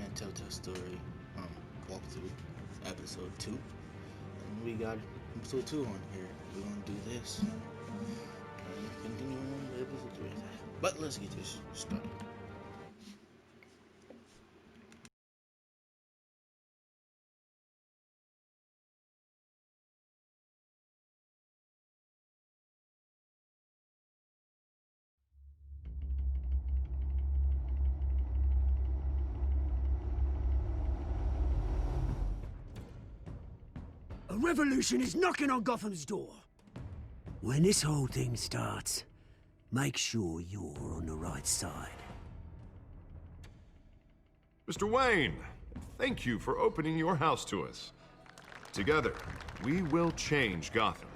Batman Telltale Story walkthrough, episode 2. And we got episode 2 on here. We're gonna do this. And continue on with episode 3. But let's get this started. A revolution is knocking on Gotham's door. When this whole thing starts, make sure you're on the right side. Mr. Wayne, thank you for opening your house to us. Together, we will change Gotham.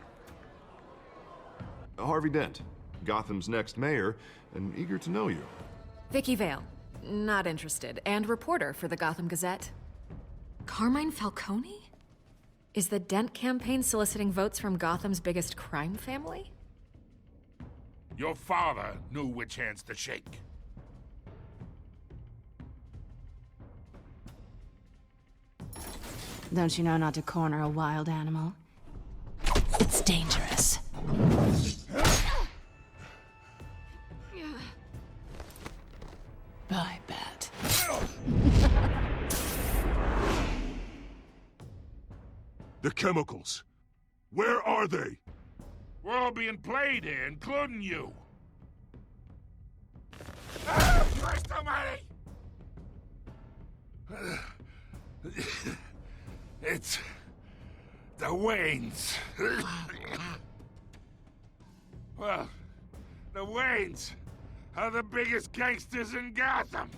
Harvey Dent, Gotham's next mayor, and eager to know you. Vicky Vale, not interested, and reporter for the Gotham Gazette. Carmine Falcone? Is the Dent campaign soliciting votes from Gotham's biggest crime family? Your father knew which hands to shake. Don't you know not to corner a wild animal? It's dangerous. I bet. The chemicals. Where are they? We're all being played here, including you. Ah, Christ almighty! It's the Waynes. Well, the Waynes are the biggest gangsters in Gotham.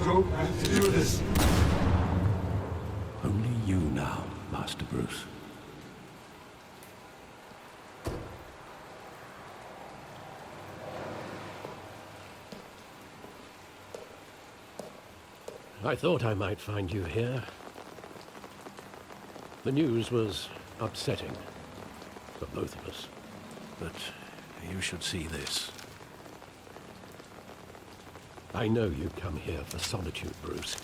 Don't have to do this. Only you now, Master Bruce. I thought I might find you here. The news was upsetting for both of us. But you should see this. I know you come here for solitude, Bruce.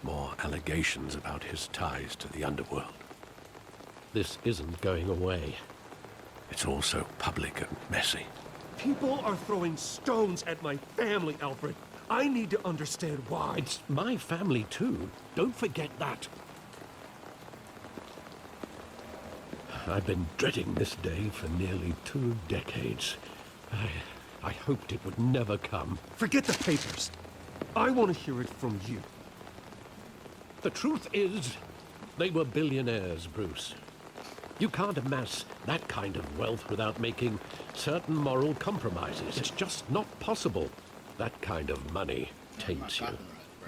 More allegations about his ties to the underworld. This isn't going away. It's all so public and messy. People are throwing stones at my family, Alfred. I need to understand why. It's my family, too. Don't forget that. I've been dreading this day for nearly 2 decades. I hoped it would never come. Forget the papers. I want to hear it from you. The truth is, they were billionaires, Bruce. You can't amass that kind of wealth without making certain moral compromises. It's just not possible. That kind of money taints you.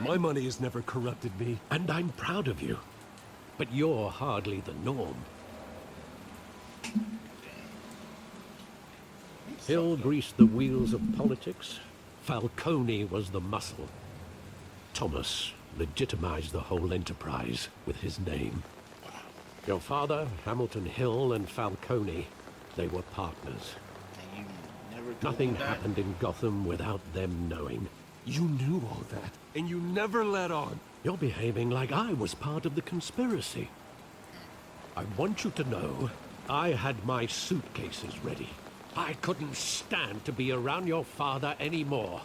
My money has never corrupted me. And I'm proud of you. But you're hardly the norm. Hill greased the wheels of politics. Falcone was the muscle. Thomas legitimized the whole enterprise with his name. Your father, Hamilton Hill, and Falcone, they were partners. Nothing happened in Gotham without them knowing. You knew all that, and you never let on. You're behaving like I was part of the conspiracy. I want you to know I had my suitcases ready. I couldn't stand to be around your father anymore.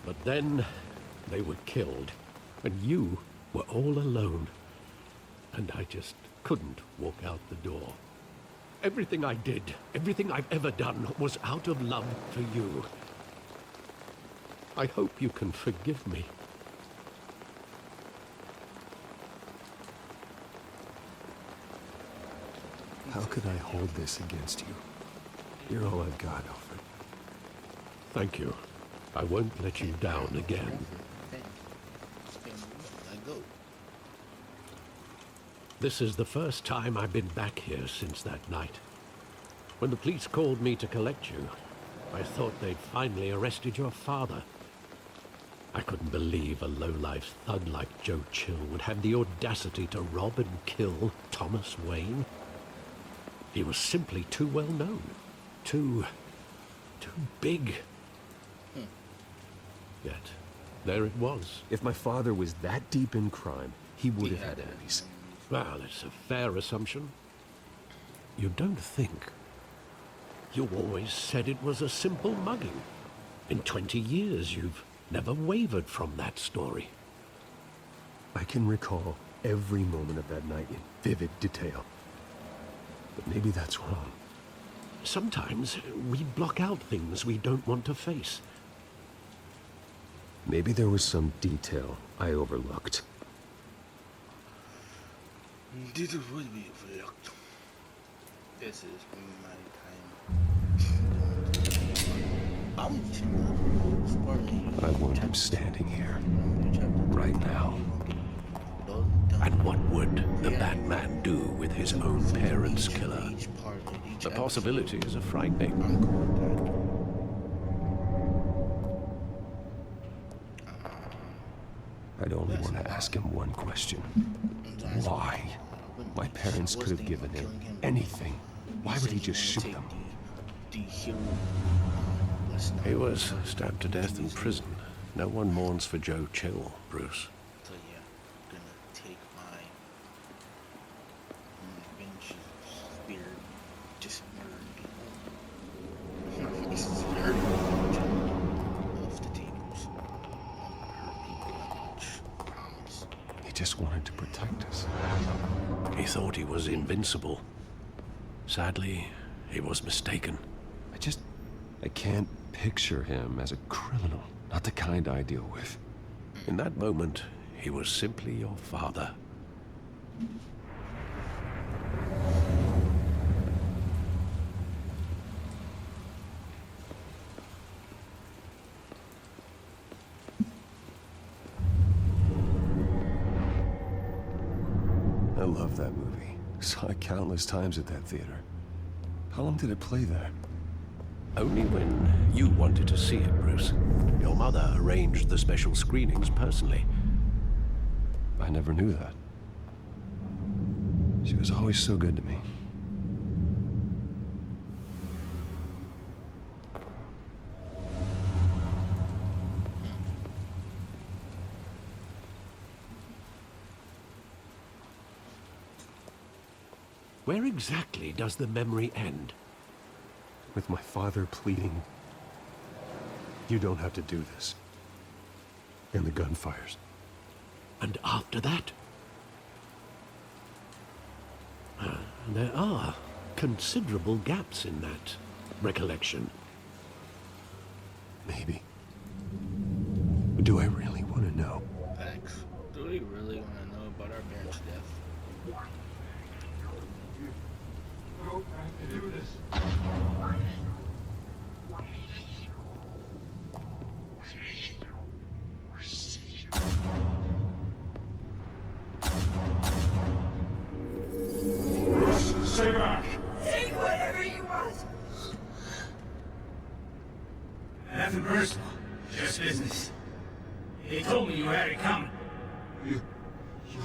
But then they were killed, and you were all alone. And I just couldn't walk out the door. Everything I did, everything I've ever done, was out of love for you. I hope you can forgive me. How could I hold this against you? You're all I've got, Alfred. Thank you. I won't let you down again. This is the first time I've been back here since that night. When the police called me to collect you, I thought they'd finally arrested your father. I couldn't believe a low-life thug like Joe Chill would have the audacity to rob and kill Thomas Wayne. He was simply too well known. Too big. Yet, there it was. If my father was that deep in crime, he would have had enemies. Well, it's a fair assumption. You don't think. You always said it was a simple mugging. In 20 years, you've never wavered from that story. I can recall every moment of that night in vivid detail. But maybe that's wrong. Sometimes we block out things we don't want to face. Maybe there was some detail I overlooked. Details would be overlooked. This is my time. I want him standing here, right now. And what would the Batman do with his own parents' killer? The possibilities are frightening. I'd only want to ask him one question. Why? My parents could have given him anything. Why would he just shoot them? He was stabbed to death in prison. No one mourns for Joe Chill, Bruce. So yeah, I'm gonna take my revenge spear, just murder people. This is hurt off the tables. Hurt people that much, promise. He just wanted to protect us. He thought he was invincible. Sadly, he was mistaken. I can't picture him as a criminal. Not the kind I deal with. In that moment, he was simply your father. I love that movie. Saw it countless times at that theater. How long did it play there? Only when you wanted to see it, Bruce. Your mother arranged the special screenings personally. I never knew that. She was always so good to me. Where exactly does the memory end? With my father pleading, "You don't have to do this." And the gunfires. And after that? There are considerable gaps in that recollection. Maybe. Do I really want to know? Facts. Do we really want to know about our parents' death? Don't have to do this. Stay back! Take whatever you want! Nothing personal, just business. He told me you had it coming. You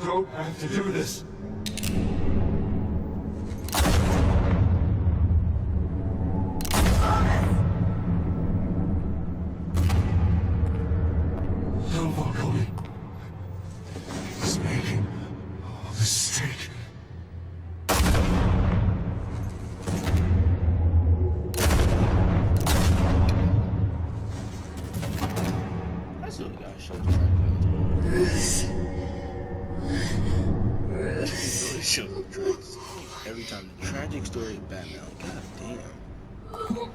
don't have to do this. Don't walk on me. He's making a mistake. Children tracks. Every time the tragic story of Batman. God damn. Oh,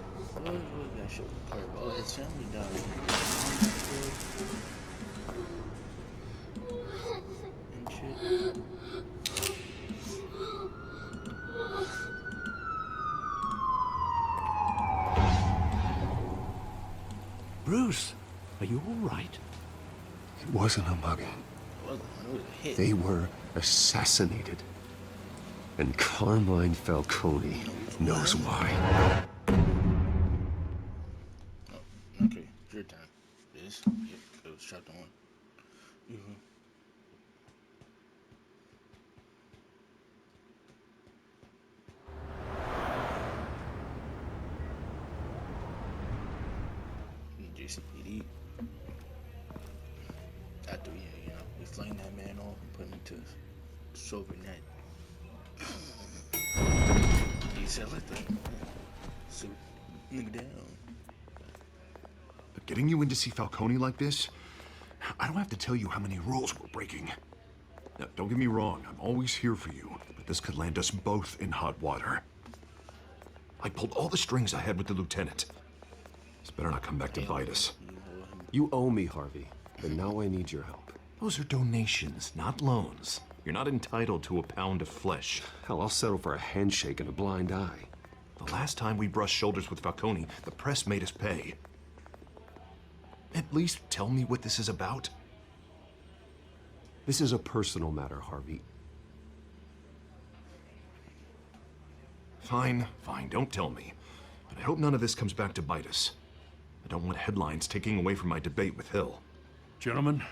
that show part. Oh, his family died. And shit. Bruce, are you all right? It wasn't a mugging. It was a hit. They were assassinated. And Carmine Falcone knows why. Oh, okay, it's your time. This? Yep, it was chapter 1. JCPD. After we flaying that man off and put him to sober net. He said, let the suit nigga down. But getting you in to see Falcone like this, I don't have to tell you how many rules we're breaking. Now, don't get me wrong, I'm always here for you, but this could land us both in hot water. I pulled all the strings I had with the lieutenant. This better not come back to bite us. You owe me, Harvey, but now I need your help. Those are donations, not loans. You're not entitled to a pound of flesh. Hell, I'll settle for a handshake and a blind eye. The last time we brushed shoulders with Falcone, the press made us pay. At least tell me what this is about. This is a personal matter, Harvey. Fine, don't tell me. But I hope none of this comes back to bite us. I don't want headlines taking away from my debate with Hill. Gentlemen,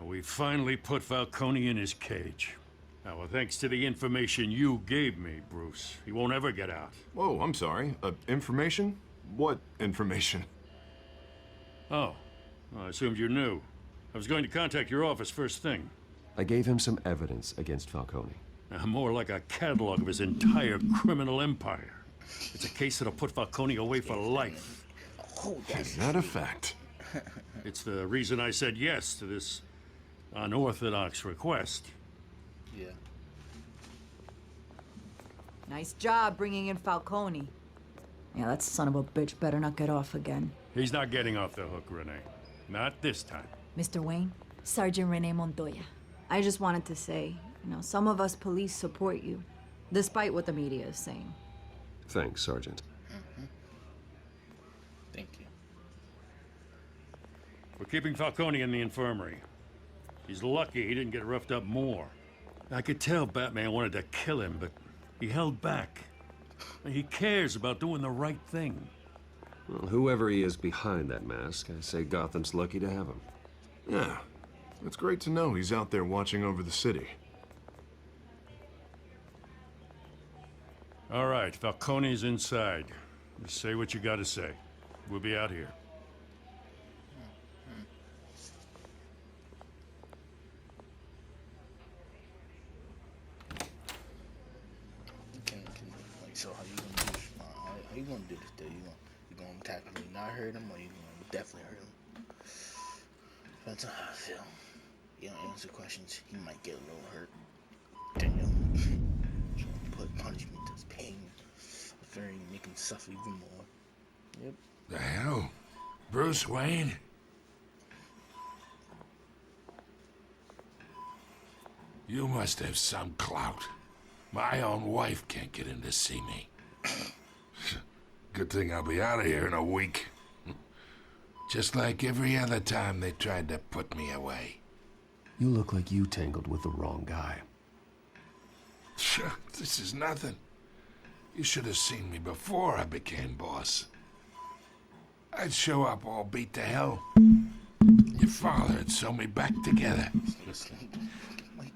we finally put Falcone in his cage. Now, thanks to the information you gave me, Bruce, he won't ever get out. Whoa, I'm sorry. Information? What information? Oh, well, I assumed you knew. I was going to contact your office first thing. I gave him some evidence against Falcone. More like a catalog of his entire criminal empire. It's a case that'll put Falcone away for life. Is that a fact? It's the reason I said yes to this unorthodox request. Yeah. Nice job bringing in Falcone. Yeah, that son of a bitch better not get off again. He's not getting off the hook, Renee. Not this time. Mr. Wayne, Sergeant Renee Montoya. I just wanted to say, some of us police support you, despite what the media is saying. Thanks, Sergeant. Thank you. We're keeping Falcone in the infirmary. He's lucky he didn't get roughed up more. I could tell Batman wanted to kill him, but he held back. He cares about doing the right thing. Well, whoever he is behind that mask, I say Gotham's lucky to have him. Yeah, it's great to know he's out there watching over the city. All right, Falcone's inside. Just say what you gotta say. We'll be out here. So how you gonna do this? How you gonna do this though? You gonna tactically not hurt him, or you gonna definitely hurt him? Depends on how I feel. You don't answer questions, he might get a little hurt. Damn. Put punishment to his pain, fearing make him suffer even more. Yep. The hell? Bruce Wayne? You must have some clout. My own wife can't get in to see me. Good thing I'll be out of here in a week. Just like every other time they tried to put me away. You look like you tangled with the wrong guy. This is nothing. You should have seen me before I became boss. I'd show up all beat to hell. Your father would sew me back together.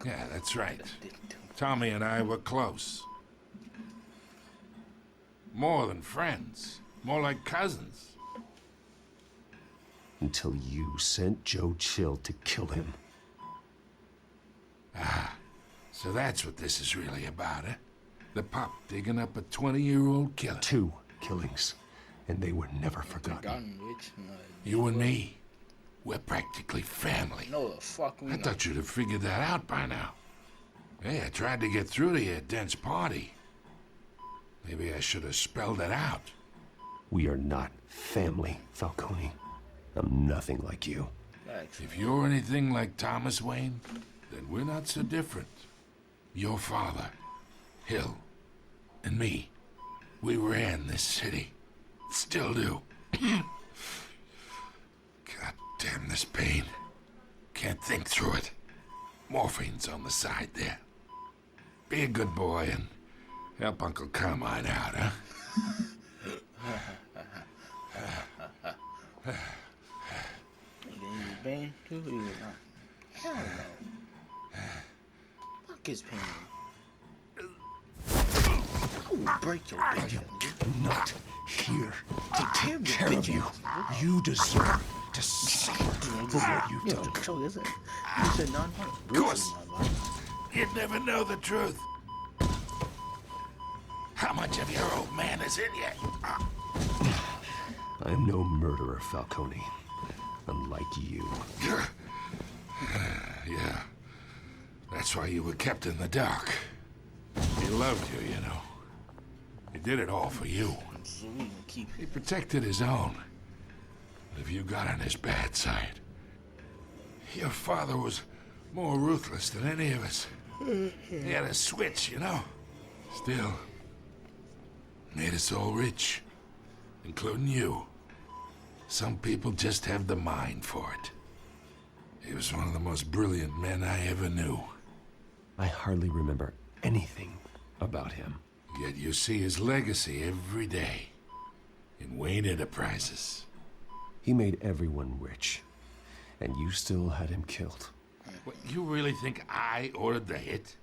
Yeah, that's right. Tommy and I were close. More than friends. More like cousins. Until you sent Joe Chill to kill him. So that's what this is really about, eh? The pup digging up a 20-year-old killer. 2 killings, and they were never forgotten. You and me, we're practically family. No, the fuck we I thought you'd have figured that out by now. Hey, I tried to get through to you at Dent's party. Maybe I should have spelled it out. We are not family, Falcone. I'm nothing like you. If you're anything like Thomas Wayne, then we're not so different. Your father, Hill, and me, we ran this city. Still do. God damn this pain. Can't think through it. Morphine's on the side there. Be a good boy and help Uncle Carmine out, huh? Bang, hell no. Fuck his pain. I will break your bitch ass. Not here. Take care of you. You deserve to suffer for what you've done. You said non-violent. Of course. You'd never know the truth. How much of your old man is in you? I am no murderer, Falcone. Unlike you. Yeah. That's why you were kept in the dark. He loved you, you know. He did it all for you. He protected his own. But if you got on his bad side, your father was more ruthless than any of us. He had a switch, you know. Still, made us all rich, including you. Some people just have the mind for it. He was one of the most brilliant men I ever knew. I hardly remember anything about him. Yet you see his legacy every day in Wayne Enterprises. He made everyone rich, and you still had him killed. What, you really think I ordered the hit?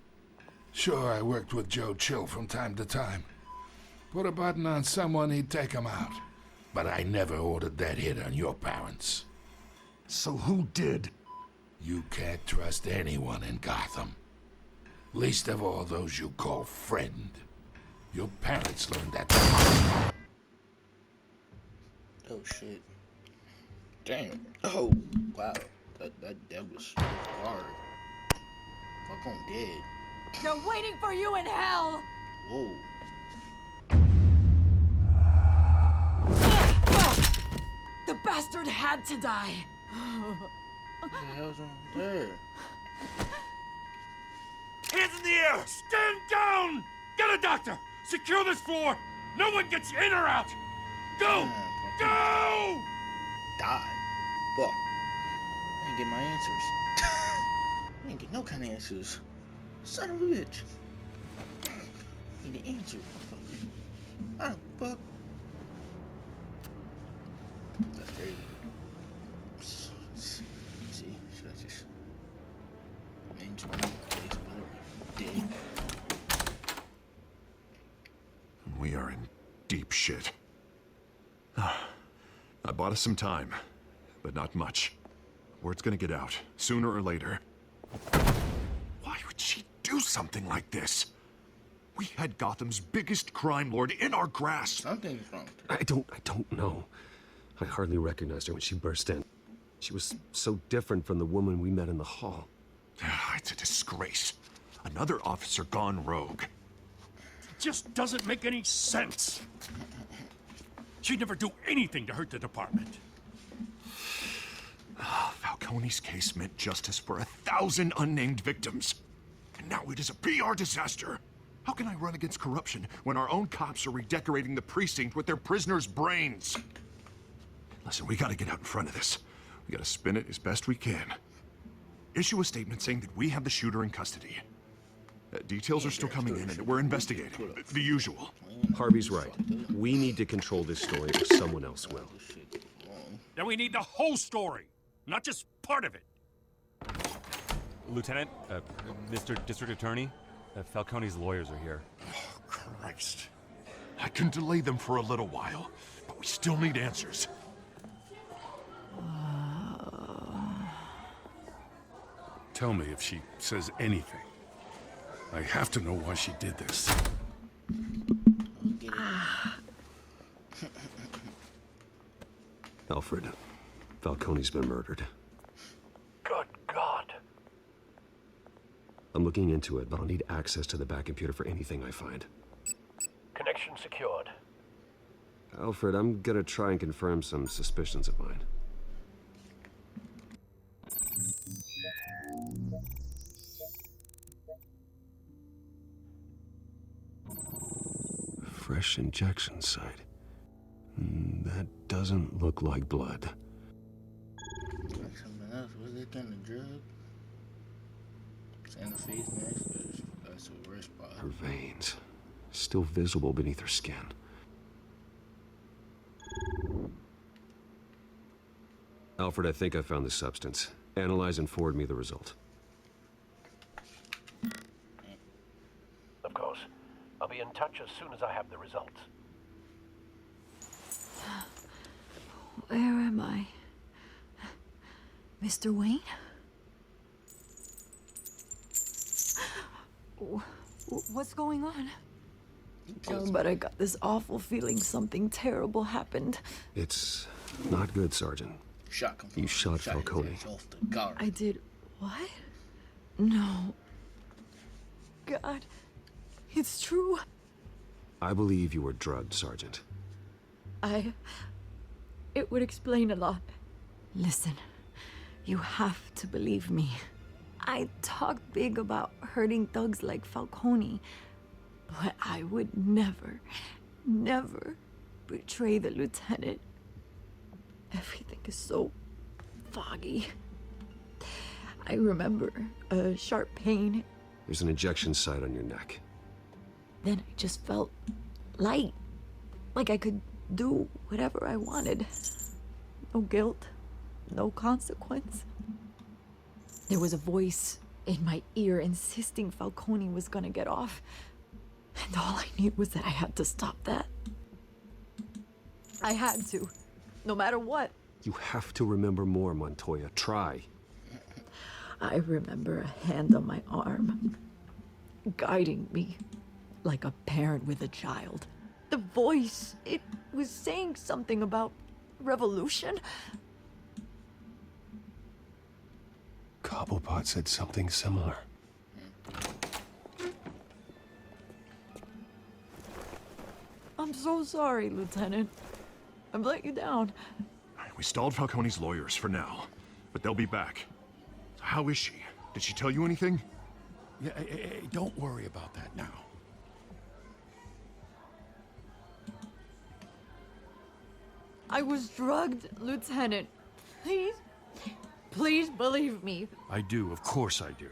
Sure, I worked with Joe Chill from time to time. Put a button on someone, he'd take him out. But I never ordered that hit on your parents. So who did? You can't trust anyone in Gotham. Least of all those you call friend. Your parents learned that. Oh shit. Damn. Oh wow. That was hard. Fuck, I'm dead. They're waiting for you in hell! Whoa. The bastard had to die. What the hell's wrong there? Hands in the air! Stand down! Get a doctor! Secure this floor! No one gets in or out! Go! Go! Die. Fuck. I didn't get my answers. I didn't get no kind of answers. Son of a bitch. I need the answer. Ah, fuck. That's crazy. See, should I just change my face dead? We are in deep shit. I bought us some time, but not much. Word's gonna get out, sooner or later. Why would she do something like this? We had Gotham's biggest crime lord in our grasp. Something's wrong. I don't know. I hardly recognized her when she burst in. She was so different from the woman we met in the hall. It's a disgrace. Another officer gone rogue. It just doesn't make any sense. She'd never do anything to hurt the department. Falcone's case meant justice for 1,000 unnamed victims. And now it is a PR disaster. How can I run against corruption when our own cops are redecorating the precinct with their prisoners' brains? Listen, we gotta get out in front of this. We gotta spin it as best we can. Issue a statement saying that we have the shooter in custody. Details are still coming in and we're investigating. The usual. Harvey's right. We need to control this story or someone else will. Then we need the whole story, not just part of it. Lieutenant, Mr. District Attorney, Falcone's lawyers are here. Oh, Christ. I can delay them for a little while, but we still need answers. Tell me if she says anything. I have to know why she did this. Alfred, Falcone's been murdered. Good God. I'm looking into it, but I'll need access to the back computer for anything I find. Connection secured. Alfred, I'm gonna try and confirm some suspicions of mine. Fresh injection site. That doesn't look like blood. Like something else. Was it kind of drug? And the face mask. That's the worst part. Her veins, still visible beneath her skin. Alfred, I think I found the substance. Analyze and forward me the result. Of course. I'll be in touch as soon as I have the results. Where am I? Mr. Wayne? What's going on? Oh, but I got this awful feeling something terrible happened. It's not good, Sergeant. You shot Falcone. I did what? No. God, it's true. I believe you were drugged, Sergeant. It would explain a lot. Listen, you have to believe me. I talked big about hurting thugs like Falcone, but I would never, never betray the lieutenant. Everything is so foggy. I remember a sharp pain. There's an injection site on your neck. Then I just felt light, like I could do whatever I wanted. No guilt, no consequence. There was a voice in my ear insisting Falcone was gonna get off. And all I knew was that I had to stop that. I had to, no matter what. You have to remember more, Montoya. Try. I remember a hand on my arm, guiding me like a parent with a child. The voice, it was saying something about revolution. Cobblepot said something similar. I'm so sorry, Lieutenant. I've let you down. We stalled Falcone's lawyers for now, but they'll be back. How is she? Did she tell you anything? Yeah, hey, don't worry about that now. I was drugged, Lieutenant. Please, please believe me. I do, of course I do.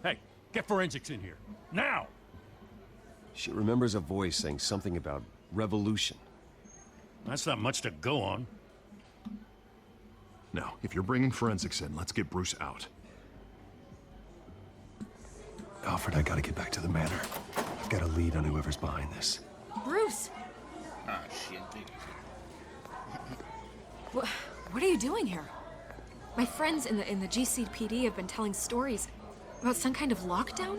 Hey, get forensics in here. Now! She remembers a voice saying something about revolution. That's not much to go on. Now, if you're bringing forensics in, let's get Bruce out. Alfred, I gotta get back to the manor. I've got a lead on whoever's behind this. Bruce! Ah, shit. What are you doing here? My friends in the GCPD have been telling stories about some kind of lockdown?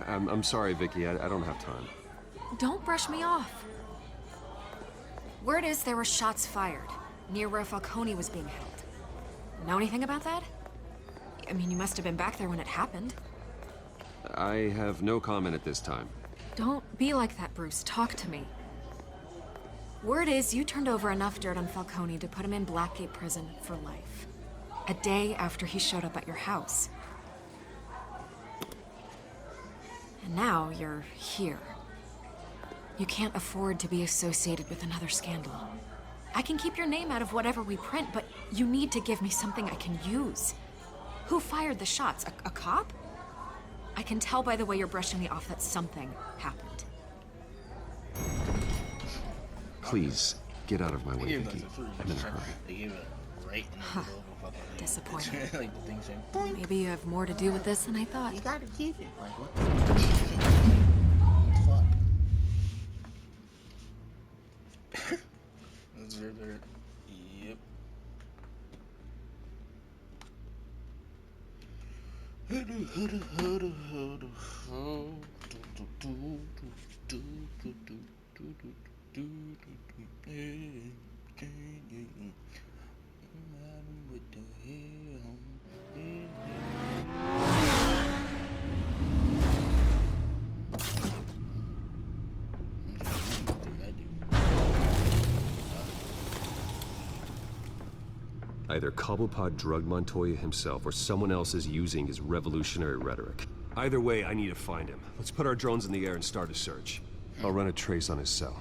I'm sorry, Vicky. I don't have time. Don't brush me off. Word is there were shots fired near where Falcone was being held. Know anything about that? I mean, you must have been back there when it happened. I have no comment at this time. Don't be like that, Bruce. Talk to me. Word is you turned over enough dirt on Falcone to put him in Blackgate Prison for life. A day after he showed up at your house. And now you're here. You can't afford to be associated with another scandal. I can keep your name out of whatever we print, but you need to give me something I can use. Who fired the shots? A cop? I can tell by the way you're brushing me off that something happened. Please, get out of my way, Vicky. I'm in a hurry. They gave it right in the middle of a fucking thing. Disappointing. Like the thing saying, boing. Maybe you have more to do with this than I thought. You gotta keep it. Like, what the fuck? That's very, very... Yep. Either Cobblepot drugged Montoya himself, or someone else is using his revolutionary rhetoric. Either way, I need to find him. Let's put our drones in the air and start a search. I'll run a trace on his cell.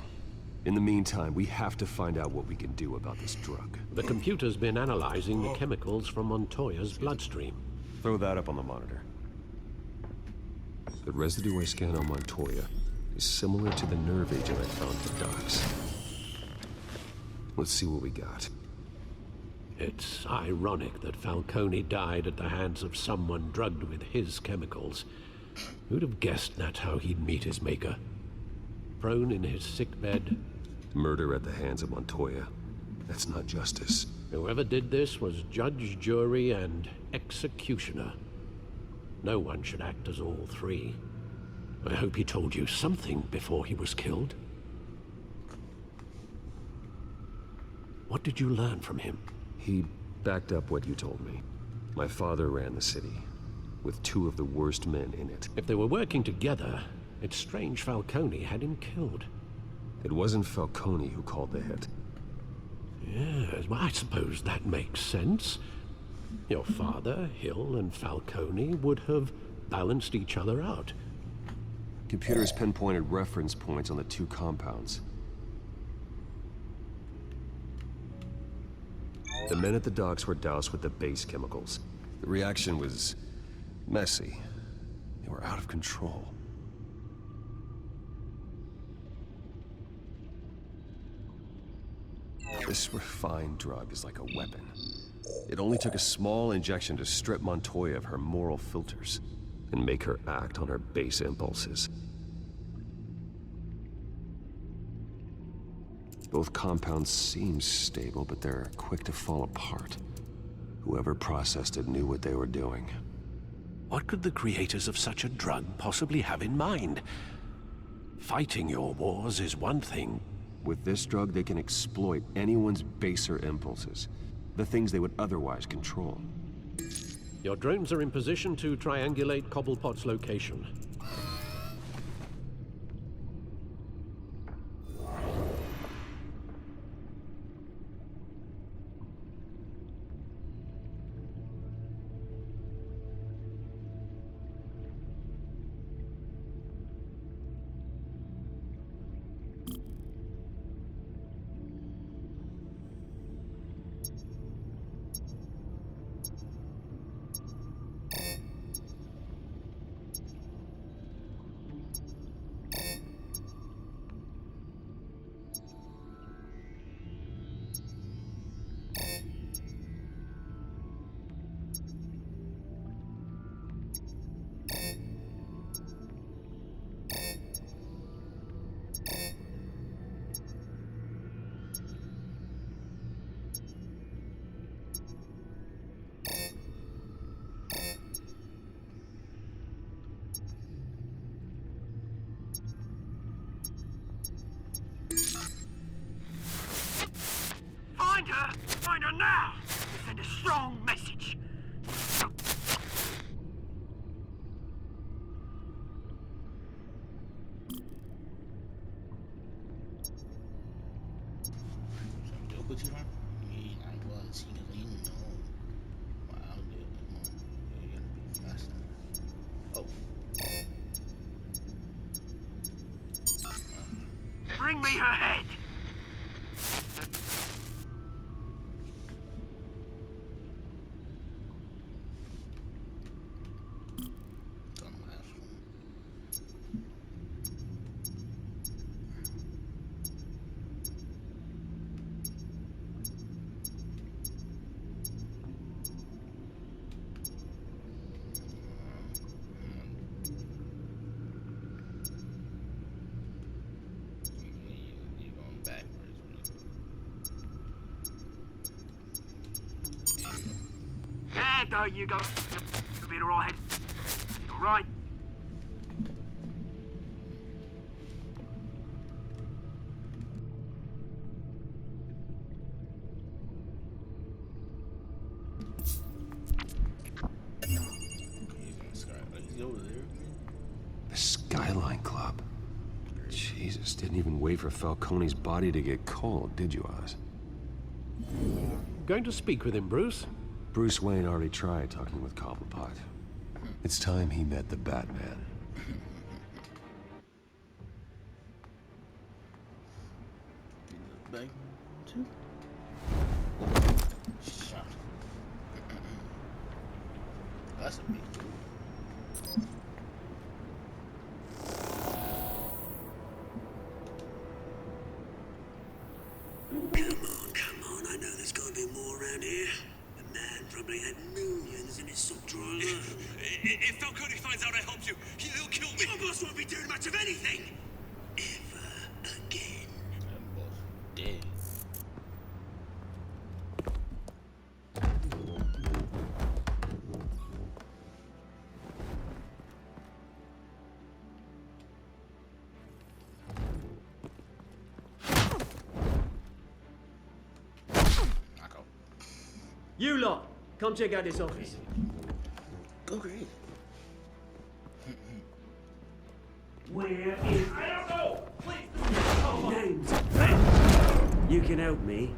In the meantime, we have to find out what we can do about this drug. The computer's been analyzing the chemicals from Montoya's bloodstream. Throw that up on the monitor. The residue I scan on Montoya is similar to the nerve agent I found at the docks. Let's see what we got. It's ironic that Falcone died at the hands of someone drugged with his chemicals. Who'd have guessed that's how he'd meet his maker? Prone in his sickbed. Murder at the hands of Montoya. That's not justice. Whoever did this was judge, jury, and executioner. No one should act as all three. I hope he told you something before he was killed. What did you learn from him? He backed up what you told me. My father ran the city, with two of the worst men in it. If they were working together, it's strange Falcone had him killed. It wasn't Falcone who called the hit. Yes, well, I suppose that makes sense. Your father, Hill, and Falcone would have balanced each other out. Computers pinpointed reference points on the two compounds. The men at the docks were doused with the base chemicals. The reaction was messy. They were out of control. This refined drug is like a weapon. It only took a small injection to strip Montoya of her moral filters and make her act on her base impulses. Both compounds seem stable, but they're quick to fall apart. Whoever processed it knew what they were doing. What could the creators of such a drug possibly have in mind? Fighting your wars is one thing. With this drug, they can exploit anyone's baser impulses, the things they would otherwise control. Your drones are in position to triangulate Cobblepot's location. Find her now! Send a strong message! Bring me her head! There you go. You'll be all right. All right. The Skyline Club. Jesus, didn't even wait for Falcone's body to get cold, did you, Oz? going to speak with him, Bruce? Bruce Wayne already tried talking with Cobblepot. It's time he met the Batman. Back two. Shot. That's a big tool. Come on, I know there's gotta be more around here. The man probably had millions in his sock drawer alone. If Falcone finds out I helped you, he'll kill me. Your boss won't be doing much of anything! Ever again. That boss dead. You lot, come check out this office. Go great. Where is... I don't know! Please! Names. You can help me.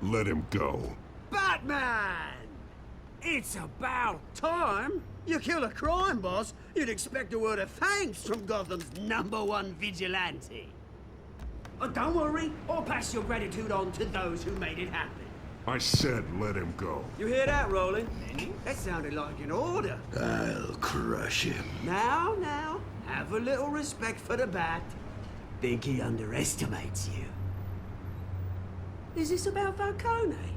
Let him go. Batman! It's about time. You kill a crime boss, you'd expect a word of thanks from Gotham's #1 vigilante. Oh, don't worry, I'll pass your gratitude on to those who made it happen. I said let him go. You hear that, Roland? That sounded like an order. I'll crush him. Now, have a little respect for the Bat. Think he underestimates you. Is this about Falcone?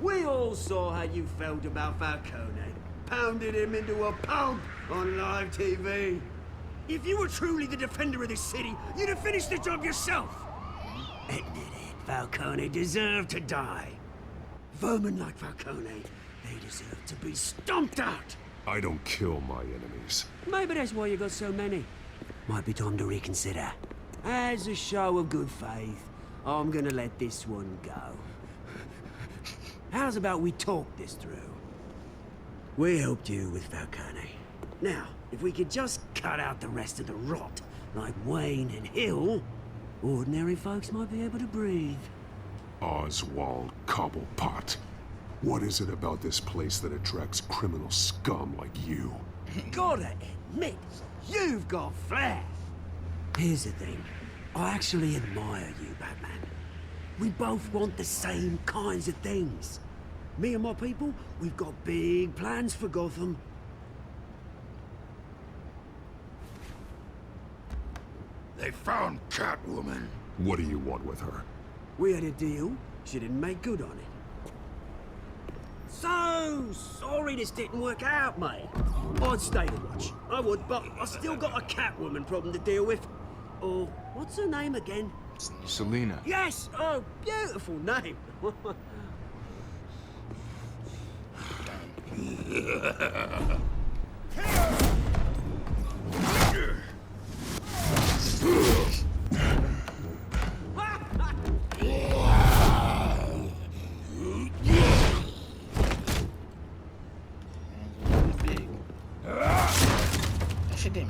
We all saw how you felt about Falcone. Pounded him into a pulp on live TV. If you were truly the defender of this city, you'd have finished the job yourself. Admit it, Falcone deserved to die. Vermin like Falcone, they deserve to be stomped out. I don't kill my enemies. Maybe that's why you got so many. Might be time to reconsider. As a show of good faith, I'm gonna let this one go. How's about we talk this through? We helped you with Falcone. Now, if we could just cut out the rest of the rot, like Wayne and Hill, ordinary folks might be able to breathe. Oswald Cobblepot. What is it about this place that attracts criminal scum like you? Gotta admit, you've got flair. Here's the thing. I actually admire you, Batman. We both want the same kinds of things. Me and my people, we've got big plans for Gotham. They found Catwoman. What do you want with her? We had a deal. She didn't make good on it. So sorry this didn't work out, mate. I'd stay to watch. I would, but I still got a Catwoman problem to deal with. Oh, what's her name again? Selina. Yes! Oh, beautiful name.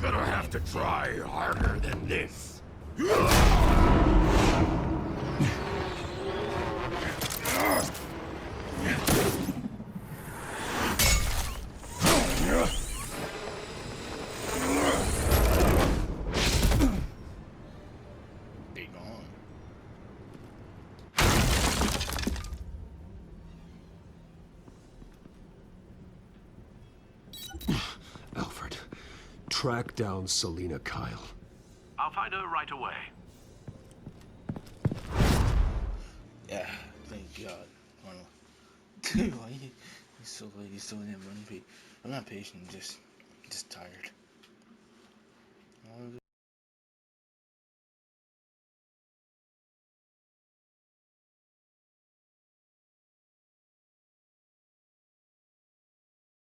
Gonna have to try harder than this. Be gone. Alfred, track down Selina Kyle. I'll find her right away. Yeah, thank God. Dude, why he's so damn unpatient. I'm not patient, just tired.